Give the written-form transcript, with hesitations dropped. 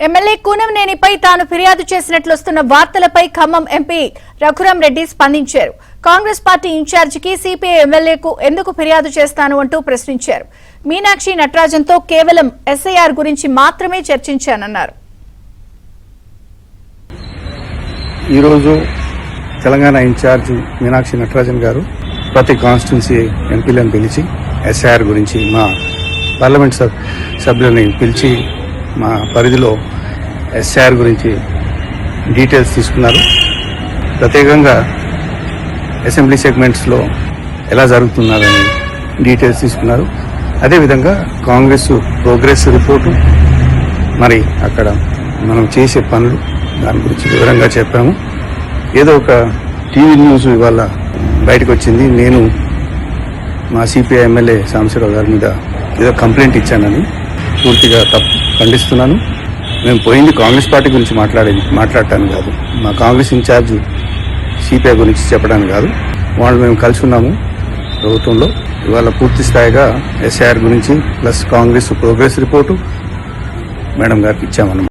MLA కూనంనేనిపై తాను ఫిర్యాదు చేసినట్లు వస్తున్న వార్తలపై ఖమ్మం ఎంపీ రఘురాం రెడ్డి స్పందించారు. కాంగ్రెస్ పార్టీ ఇన్ఛార్జికి సిపిఐ ఎమ్మెల్యేకు ఎందుకు ఫిర్యాదు చేస్తాను అంటూ ప్రశ్నించారు. మీనాక్షి నటరాజన్తో కేవలం ఎస్ఐఆర్ గురించి మాత్రమే చర్చించానన్నారు. ఈరోజు తెలంగాణ ఇన్ఛార్జ్ మీనాక్షి నటరాజన్ గారు ప్రతి కాన్స్టిట్యున్సీ ఎంపీలను పిలిచి ఎస్ఐఆర్ గురించి మా పార్లమెంట్ సభ్యులని పిలిచి మా పరిధిలో ఎస్ఐఆర్ గురించి డీటెయిల్స్ తీసుకున్నారు. ప్రత్యేకంగా అసెంబ్లీ సెగ్మెంట్స్లో ఎలా జరుగుతున్నారని డీటెయిల్స్ తీసుకున్నారు. అదేవిధంగా కాంగ్రెస్ ప్రోగ్రెస్ రిపోర్టు, మరి అక్కడ మనం చేసే పనులు, దాని గురించి వివరంగా చెప్పాము. ఏదో ఒక టీవీ న్యూస్ ఇవాళ బయటకు వచ్చింది, నేను మా సిపిఐ ఎమ్మెల్యే సాంబశివరావు గారి మీద ఏదో కంప్లైంట్ ఇచ్చానని. పూర్తిగా ఖండిస్తున్నాను. మేము పోయింది కాంగ్రెస్ పార్టీ గురించి మాట్లాడటానికి కాదు, మా కాంగ్రెస్ ఇన్ఛార్జ్ సిపిఐ గురించి చెప్పడానికి కాదు. వాళ్ళు మేము కలిసి ఉన్నాము ప్రభుత్వంలో. ఇవాళ పూర్తి స్థాయిగా ఎస్ఐఆర్ గురించి plus Congress progress report madam గారికి ఇచ్చామన్నమాట.